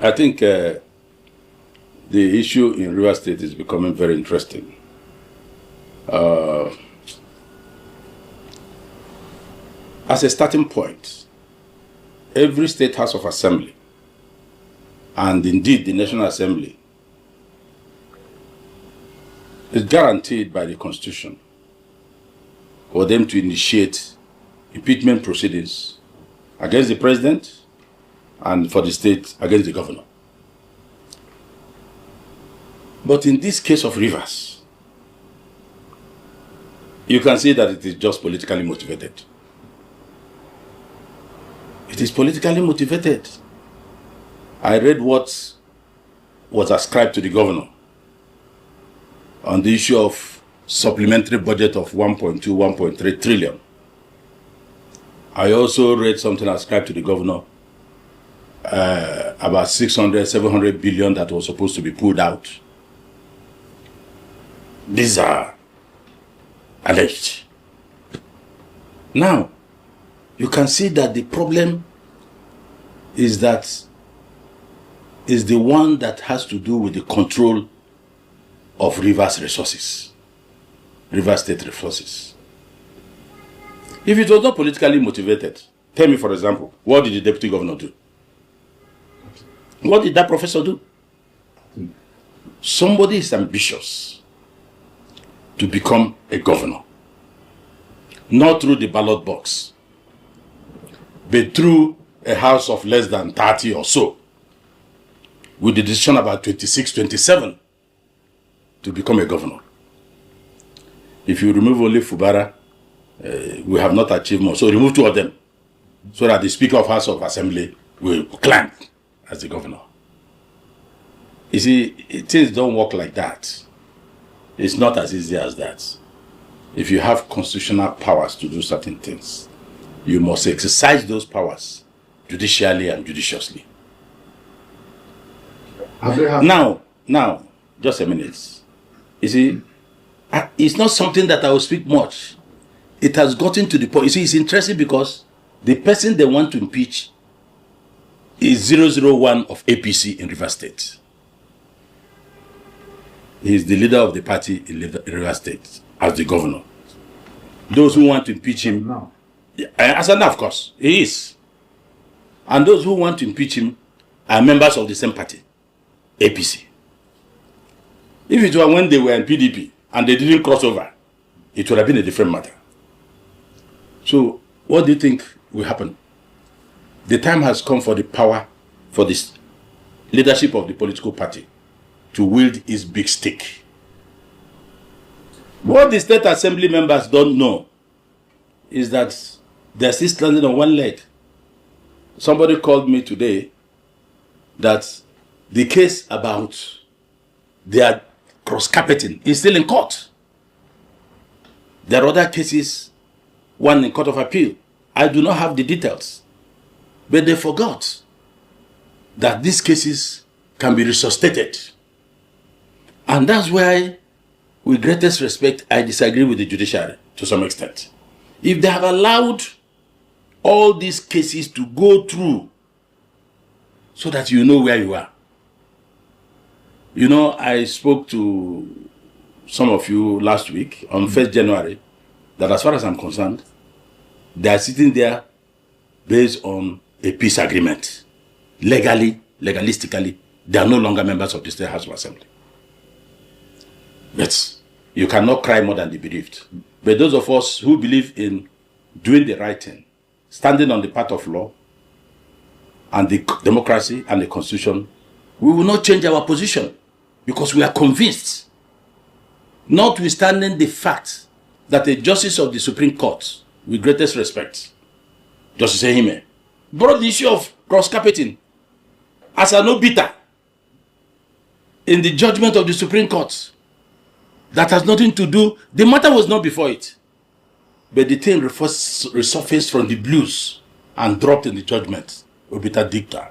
I think the issue in Rivers State is becoming very interesting. As a starting point, every state house of assembly, and indeed the National Assembly, is guaranteed by the Constitution for them to initiate impeachment proceedings against the president and for the state against the governor. But in this case of Rivers, you can see that it is just politically motivated. It is politically motivated. I read what was ascribed to the governor on the issue of supplementary budget of 1.2, 1.3 trillion. I also read something ascribed to the governor about 600, 700 billion that was supposed to be pulled out. These are alleged. Now, you can see that the problem is the one that has to do with the control of Rivers resources, Rivers State resources. If it was not politically motivated, tell me, for example, what did the deputy governor do? What did that professor do? Somebody is ambitious to become a governor, not through the ballot box, but through a house of less than 30 or so, with the decision about 26, 27 to become a governor. If you remove only Fubara, we have not achieved more. So remove two of them, so that the Speaker of House of Assembly will climb as the governor. You see, things don't work like that. It's not as easy as that. If you have constitutional powers to do certain things, you must exercise those powers judicially and judiciously. Now, just a minute. You see, it's not something that I will speak much. It has gotten to the point. You see, it's interesting because the person they want to impeach is 001 of APC in Rivers State. He is the leader of the party in Rivers State as the governor. Those who want to impeach him, no. As an of course, he is. And those who want to impeach him are members of the same party, APC. If it were when they were in PDP and they didn't cross over, it would have been a different matter. So, what do you think will happen? The time has come for the power, for this leadership of the political party to wield its big stick. What the state assembly members don't know is that they're still standing on one leg. Somebody called me today that the case about their cross-carpeting is still in court. There are other cases, one in Court of Appeal. I do not have the details. But they forgot that these cases can be resuscitated. And that's why, with greatest respect, I disagree with the judiciary to some extent. If they have allowed all these cases to go through so that you know where you are. You know, I spoke to some of you last week on 1st January that as far as I'm concerned, they are sitting there based on a peace agreement. Legalistically, they are no longer members of the State House of Assembly. But you cannot cry more than the bereaved. But those of us who believe in doing the right thing, standing on the path of law and the democracy and the Constitution, we will not change our position because we are convinced, notwithstanding the fact that a justice of the Supreme Court, with greatest respect, Justice Ehime, brought the issue of cross-carpeting as an obiter in the judgment of the Supreme Court. That has nothing to do, the matter was not before it. But the thing resurfaced from the blues and dropped in the judgment, obiter dicta.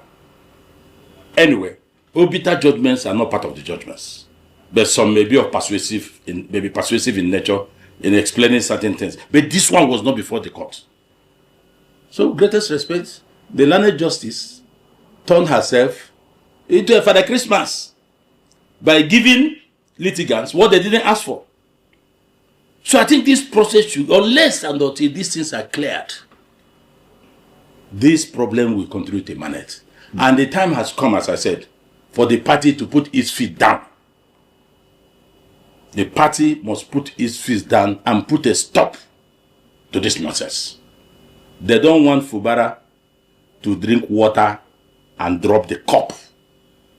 Anyway, obiter judgments are not part of the judgments. But some may be persuasive in nature in explaining certain things. But this one was not before the court. So, greatest respect, the learned justice turned herself into a Father Christmas by giving litigants what they didn't ask for. So I think this process should, unless and until these things are cleared, this problem will continue to emanate. And the time has come, as I said, for the party to put its feet down. The party must put its feet down and put a stop to this nonsense. They don't want Fubara to drink water and drop the cup.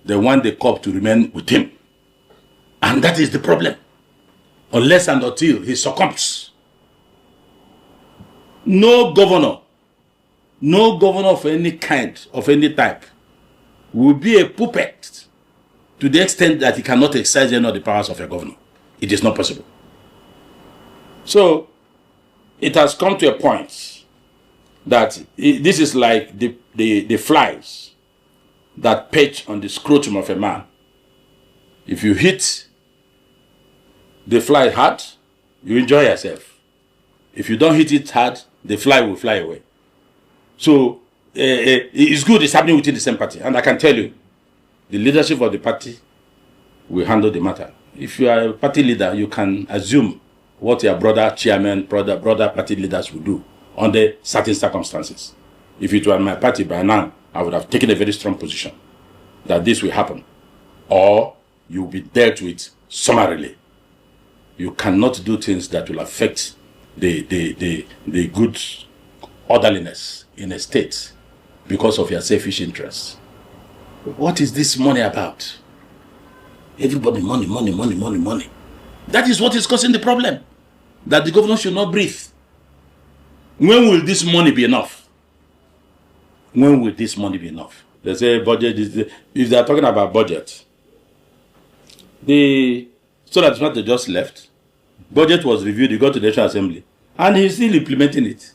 They want the cup to remain with him. And that is the problem. Unless and until he succumbs. No governor of any kind, of any type, will be a puppet to the extent that he cannot exercise any of the powers of a governor. It is not possible. So, it has come to a point that this is like the flies that perch on the scrotum of a man. If you hit the fly hard, you enjoy yourself. If you don't hit it hard, the fly will fly away. So, it's good it's happening within the same party. And I can tell you, the leadership of the party will handle the matter. If you are a party leader, you can assume what your brother chairman, brother party leaders will do under certain circumstances. If it were my party by now, I would have taken a very strong position that this will happen. Or you will be dealt with summarily. You cannot do things that will affect the good orderliness in a state because of your selfish interests. What is this money about? Everybody money. That is what is causing the problem. That the governor should not breathe. When will this money be enough? When will this money be enough? They say budget is... If they are talking about budget, so that's not they just left. Budget was reviewed, you got to the National Assembly. And he's still implementing it.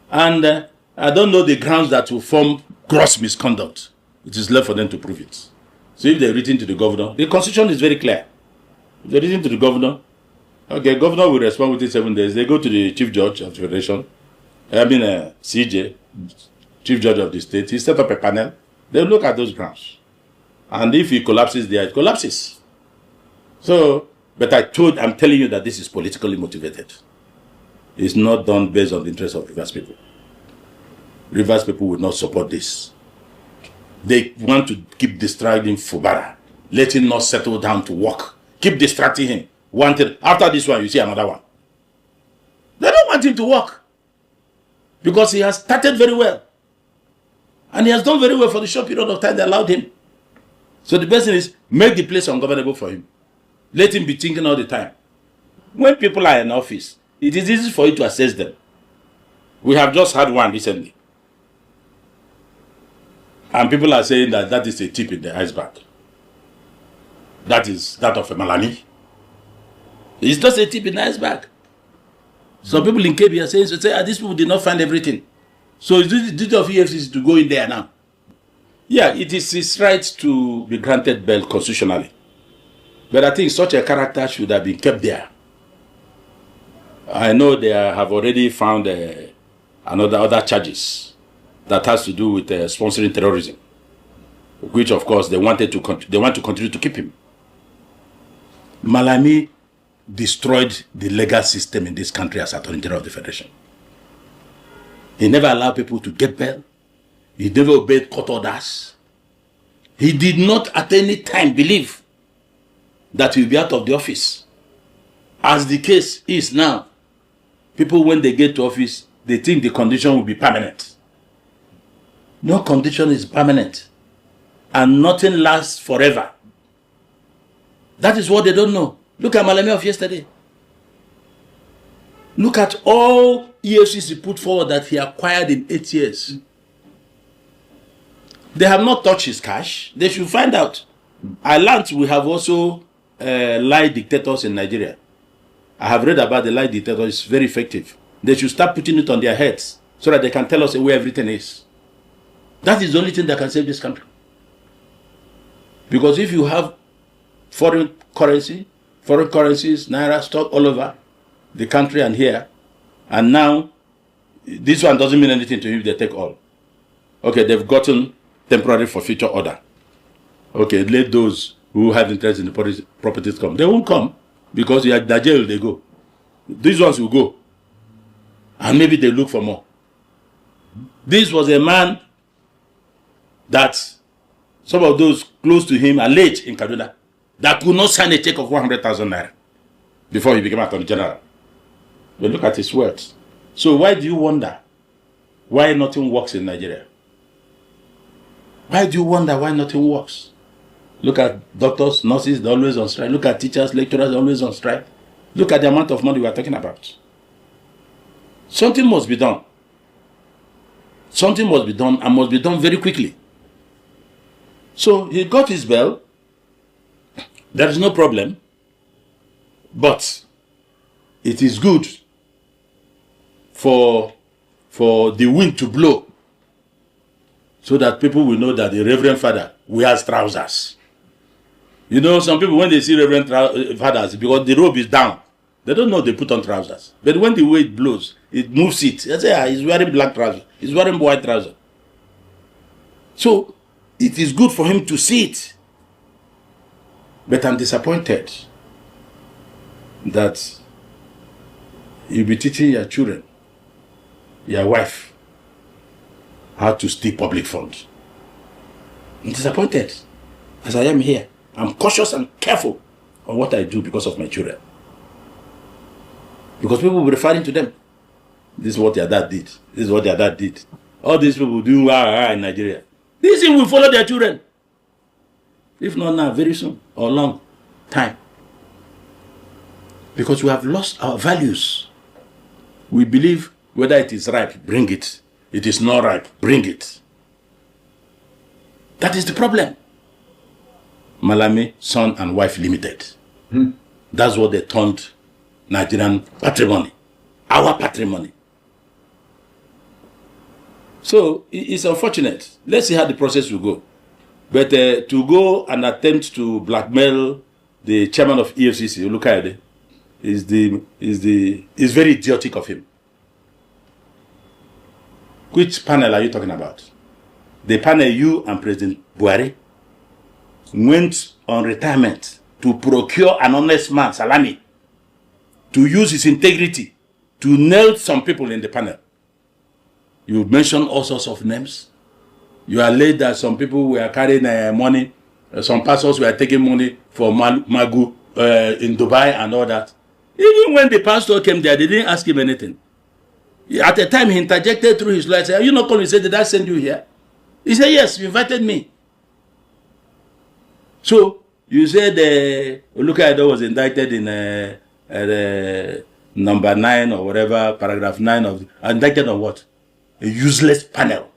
And I don't know the grounds that will form gross misconduct. It is left for them to prove it. So if they're written to the governor, the constitution is very clear. If they're written to the governor, okay, governor will respond within 7 days. They go to the chief judge of the federation, CJ, chief judge of the state. He set up a panel. They look at those grounds. And if he collapses there, it collapses. So, but I'm telling you that this is politically motivated. It's not done based on the interest of Rivers people. Rivers people will not support this. They want to keep distracting Fubara. Let him not settle down to work. Keep distracting him. After this one, you see another one. They don't want him to work. Because he has started very well. And he has done very well for the short period of time they allowed him. So the best thing is, make the place ungovernable for him. Let him be thinking all the time. When people are in office, it is easy for you to assess them. We have just had one recently. And people are saying that that is a tip in the iceberg. That is that of a Malani. It's just a tip in the iceberg. Some people in KB are saying, these people did not find everything. So it's the duty of EFCC to go in there now. Yeah, it is his right to be granted bail constitutionally. But I think such a character should have been kept there. I know they have already found other charges that has to do with sponsoring terrorism, which of course they want to continue to keep him. Malami destroyed the legal system in this country as Attorney General of the Federation. He never allowed people to get bail. He never obeyed court orders. He did not at any time believe that he will be out of the office. As the case is now, people when they get to office, they think the condition will be permanent. No condition is permanent. And nothing lasts forever. That is what they don't know. Look at Malami of yesterday. Look at all EFCC put forward that he acquired in 8 years. They have not touched his cash. They should find out. I learned we have also lie dictators in Nigeria. I have read about the lie dictators. It's very effective. They should start putting it on their heads so that they can tell us where everything is. That is the only thing that can save this country. Because if you have foreign currencies, naira, stock all over the country and here, and now this one doesn't mean anything to you if they take all. Okay, they've gotten temporary for future order. okay, let those who have interest in the properties come. They won't come because at the jail they go. These ones will go. And maybe they look for more. This was a man that some of those close to him alleged in Kaduna that could not sign a check of 100,000 naira before he became Attorney General. But look at his words. So why do you wonder why nothing works in Nigeria? Why do you wonder why nothing works? Look at doctors, nurses, they're always on strike. Look at teachers, lecturers, always on strike. Look at the amount of money we are talking about. Something must be done. Something must be done and must be done very quickly. So he got his bail. There is no problem. But it is good for the wind to blow so that people will know that the Reverend Father wears trousers. You know, some people, when they see Reverend Fathers, because the robe is down, they don't know they put on trousers. But when the wind blows, it moves it. They say, he's wearing black trousers. He's wearing white trousers. So, it is good for him to see it. But I'm disappointed that you'll be teaching your children, your wife, how to steal public funds. I'm disappointed as I am here. I'm cautious and careful on what I do because of my children. Because people will be referring to them. This is what their dad did. This is what their dad did. All these people do in Nigeria. This thing will follow their children. If not now, very soon or long time. Because we have lost our values. We believe whether it is ripe, bring it. It is not ripe, bring it. That is the problem. Malami, son and wife limited. That's what they turned Nigerian patrimony. Our patrimony. So, it's unfortunate. Let's see how the process will go. But to go and attempt to blackmail the chairman of EFCC, Olukayode, is very idiotic of him. Which panel are you talking about? The panel you and President Buhari went on retirement to procure an honest man, Salami, to use his integrity to nail some people in the panel. You mentioned all sorts of names. You alleged that some people were carrying money, some pastors were taking money for Magu in Dubai and all that. Even when the pastor came there, they didn't ask him anything. At the time, he interjected through his lawyer, said, "Are you not coming?" He said, "Did I send you here?" He said, "Yes, you invited me." So, you said Olukayode was indicted in number 9 or whatever, paragraph 9 of indicted on what? A useless panel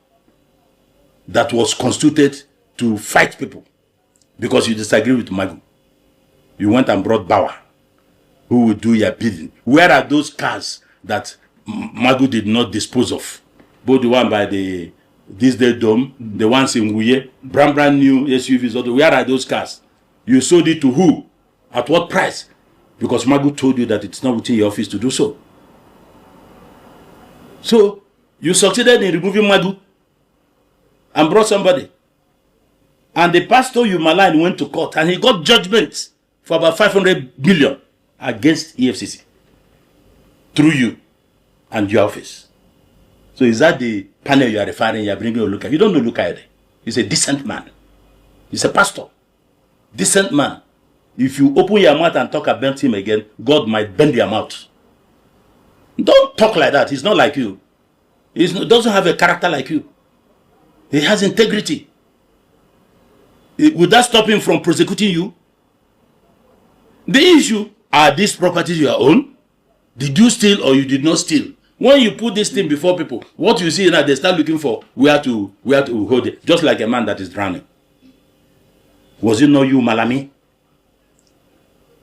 that was constituted to fight people because you disagree with Magu. You went and brought Bawa, who would do your bidding. Where are those cars that Magu did not dispose of? Both the one by the this day dome, the ones in Wuye, brand new SUVs. Where are those cars? You sold it to who? At what price? Because Magu told you that it's not within your office to do so. So, you succeeded in removing Magu and brought somebody. And the pastor you maligned went to court and he got judgment for about 500 million against EFCC through you and your office. So is that the panel you are referring, you are bringing Olukayode? You don't know Olukayode. He's a decent man. He's a pastor. Decent man. If you open your mouth and talk about him again, God might bend your mouth. Don't talk like that. He's not like you. He doesn't have a character like you. He has integrity. Would that stop him from prosecuting you? The issue, are these properties your own? Did you steal or you did not steal? When you put this thing before people, what you see now, they start looking for where to hold it. Just like a man that is drowning. Was it not you, Malami,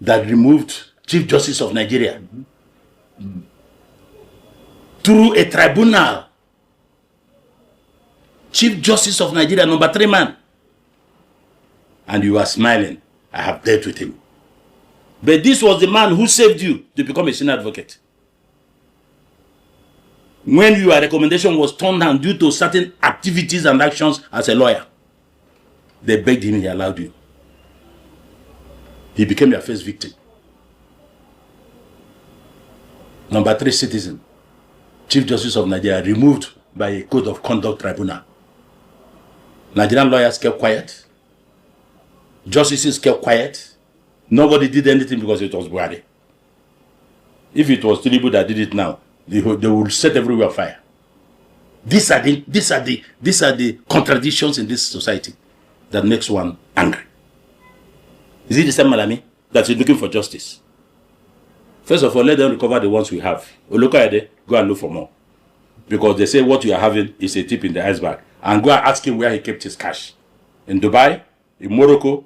that removed Chief Justice of Nigeria through a tribunal? Chief Justice of Nigeria, number 3 man. And you are smiling. I have dealt with him. But this was the man who saved you to become a senior advocate. When your recommendation was turned down due to certain activities and actions as a lawyer. They begged him, he allowed you. He became your first victim. Number 3, citizen. Chief Justice of Nigeria, removed by a Code of Conduct Tribunal. Nigerian lawyers kept quiet. Justices kept quiet. Nobody did anything because it was Buhari. If it was Tinubu that did it now, they will set everywhere on fire. These are the contradictions in this society that makes one angry. Is it the same Malami that is looking for justice? First of all, let them recover the ones we have. Olukoyede, go and look for more. Because they say what you are having is a tip in the iceberg. And go and ask him where he kept his cash. In Dubai, in Morocco,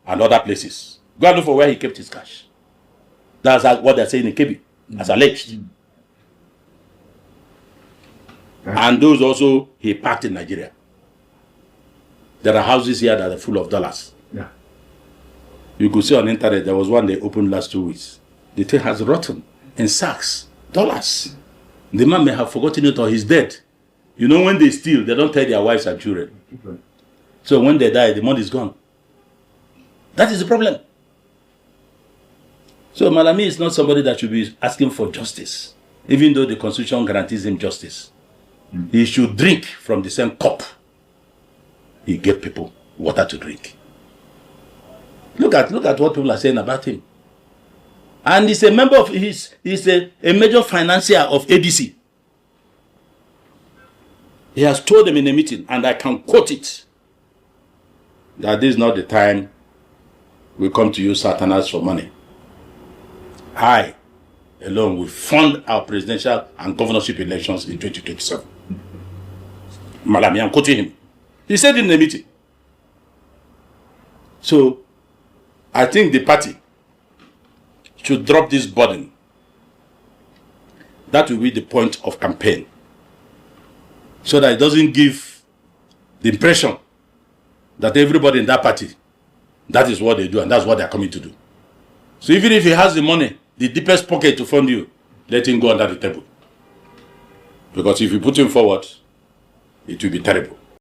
and other places. Go and look for where he kept his cash. That's what they're saying in Kebbi, as alleged. And those also he parked in Nigeria. There are houses here that are full of dollars. Yeah. You could see on the internet, there was one they opened last 2 weeks. The thing has rotten in sacks, dollars. The man may have forgotten it or he's dead. You know, when they steal, they don't tell their wives and children. So when they die, the money is gone. That is the problem. So Malami is not somebody that should be asking for justice, even though the Constitution guarantees him justice. He should drink from the same cup he gave people water to drink. Look at what people are saying about him. And he's a member of, he's a major financier of ADC. He has told them in a meeting, and I can quote it, that this is not the time we come to use Satanas for money. I alone will fund our presidential and governorship elections in 2027. Malami, I'm quoting him. He said in the meeting. So, I think the party should drop this burden. That will be the point of campaign. So that it doesn't give the impression that everybody in that party, that is what they do and that's what they're coming to do. So even if he has the money, the deepest pocket to fund you, let him go under the table. Because if you put him forward, it will be terrible.